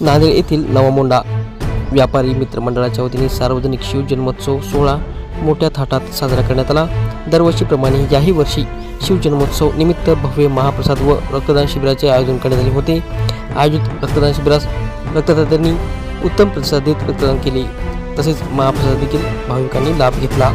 नांदेड येथील नवामोंडा व्यापारी मित्रमंडळाच्या वतीने सार्वजनिक शिवजन्मोत्सव सोहळा मोठ्या थाटात साजरा करण्यात आला। दरवर्षीप्रमाणे याही वर्षी शिवजन्मोत्सव निमित्त भव्य महाप्रसाद व रक्तदान शिबिराचे आयोजन करण्यात आले होते। आयोजित रक्तदान शिबिरास रक्तदात्यांनी उत्तम प्रतिसाद देत रक्तदान केले, तसेच महाप्रसाद देखील भाविकांनी लाभ घेतला।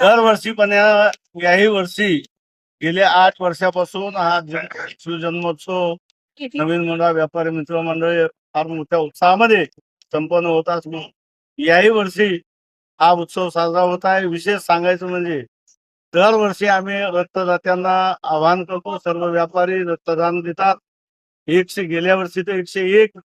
दरवर्षी पण याही वर्षी गेल्या 8 वर्षापासून हा शिवजन्मोत्सव नवीन मोंढा व्यापारी मित्र मंडळ फार मोठ्या उत्साहामध्ये संपन्न होत असतो। याही वर्षी हा उत्सव साजरा होत आहे। विशेष सांगायचं म्हणजे दरवर्षी आम्ही रक्तदात्यांना आवाहन करतो, सर्व व्यापारी रक्तदान देतात। गेल्या वर्षी तर 101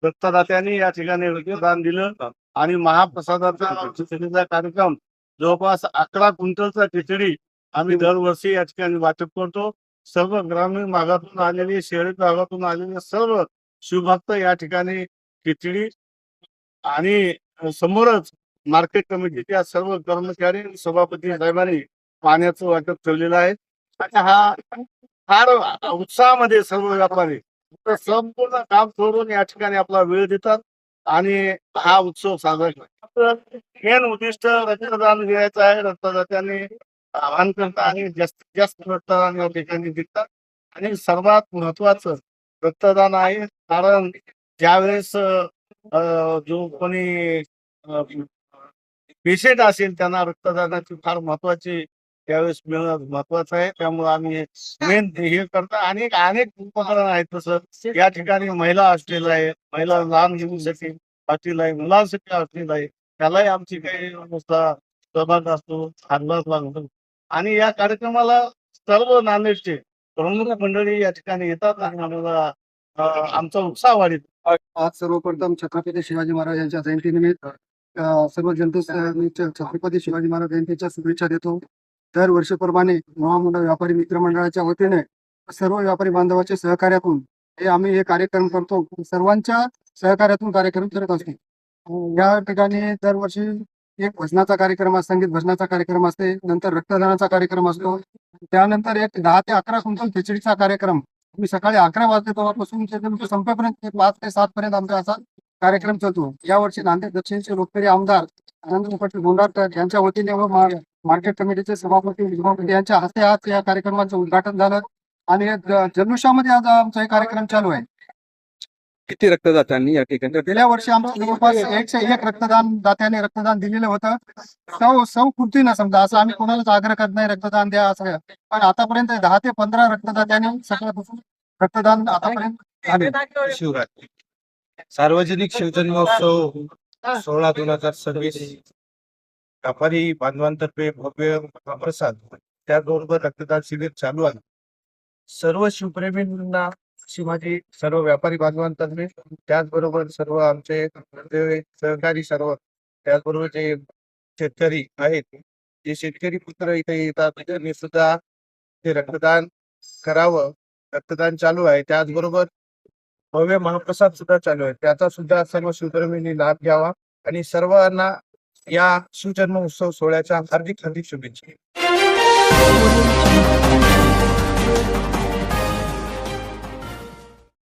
रक्तदात्यांनी या ठिकाणी रक्तदान दिलं आणि महाप्रसादाचा कार्यक्रम जवळपास 11 क्विंटलचा खिचडी आम्ही दरवर्षी या ठिकाणी वाटप करतो। सर्व ग्रामीण भागातून आलेले, शहरी भागातून आलेले सर्व शिवभक्त या ठिकाणी खिचडी आणि समोरच मार्केट कमिटीच्या सर्व कर्मचारी सभापती साहेबांनी पाण्याचं वाटप ठेवलेलं आहे। हा फार उत्साहामध्ये सर्व व्यापारी संपूर्ण काम सोडून या ठिकाणी आपला वेळ देतात आणि हा उत्सव साजरा करतात। मेन उद्दिष्ट रक्तदान घ्यायचं आहे। रक्तदात्यांनी आवाहन करतात आणि जास्तीत जास्त रक्तदान या ठिकाणी देतात आणि सर्वात महत्वाचं रक्तदान आहे, कारण ज्यावेळेस जो कोणी पेशंट असेल त्यांना रक्तदानाची फार महत्वाची त्यावेळेस मिळणं महत्वाचं आहे। त्यामुळे आम्ही मेन हे करतो। आणि अनेक उपकरण आहेत, तसं या ठिकाणी महिला हॉस्टेल आहे, महिला लहान मुलांसाठी हॉस्टेल आहे, मुलांसाठी हॉस्टेल आहे, त्यालाही आमची काही नुसता सहभाग असतो, हातभार लागतो। आणि या कार्यक्रमाला सर्व नांदेडचे प्रमुख मंडळी या ठिकाणी येतात आणि आम्हाला आमचा उत्साह वाढतो। आज सर्वप्रथम छत्रपती शिवाजी महाराज यांच्या जयंतीनिमित्त सर्व जनतेला छत्रपती शिवाजी महाराज जयंतीच्या शुभेच्छा देतो। दरवर्षीप्रमाणे नवामोंढा व्यापारी मित्र मंडळाच्या वतीने सर्व व्यापारी बांधवाच्या सहकार्यातून आम्ही हे कार्यक्रम करतो। सर्वांच्या सहकार्यातून कार्यक्रम करत असतो। या ठिकाणी दरवर्षी एक भजनाचा कार्यक्रम, संगीत भजनाचा कार्यक्रम असते, नंतर रक्तदानाचा कार्यक्रम असतो, त्यानंतर एक 10 ते 11 क्विंटल खिचडीचा कार्यक्रम मी सकाळी 11 वाजता तेव्हापासून संपेपर्यंत 5 ते 7 पर्यंत आमचा असा कार्यक्रम चालतो। यावर्षी नांदेड दक्षिणचे लोकप्रिय आमदार आनंद पाटील गोंडारकर यांच्या वतीने व मार्केट कमिटीचे सभापती यांच्या हस्ते आज या कार्यक्रमाचं उद्घाटन झालं आणि जल्लोषामध्ये आज आमचा हे कार्यक्रम चालू आहे। किती रक्तदात्यांनी या ठिकाणी? गेल्या वर्षी आमच्या जवळपास 101 रक्तदात्याने रक्तदान दिलेलं होतं। सौ कृतीनं समजा, असं आम्ही कोणालाच आग्रह करत नाही रक्तदान द्या असं, पण आतापर्यंत 10 ते 15 रक्तदात्यांनी सकाळपासून रक्तदान आतापर्यंत झाले। शिवरात्री सार्वजनिक शिवजन्मोत्सव सोहळा 2026 व्यापारी बांधवांतर्फे भव्य महाप्रसाद त्याचबरोबर रक्तदान शिबिर चालू आहे। सर्व शिवप्रेमींना शिवाजी सर्व व्यापारी बांधवांतर्फे, त्याचबरोबर सर्व आमचे सहकारी सर्व, त्याचबरोबर जे शेतकरी आहेत, जे शेतकरी पुत्र इथे येतात त्यांनी सुद्धा ते रक्तदान करावं। रक्तदान चालू आहे, त्याचबरोबर भव्य महाप्रसाद सुद्धा चालू आहे, त्याचा सुद्धा सर्व शिवप्रेमींनी लाभ घ्यावा आणि सर्वांना या शिवजन्म उत्सव सोहळ्याच्या हार्दिक शुभेच्छा।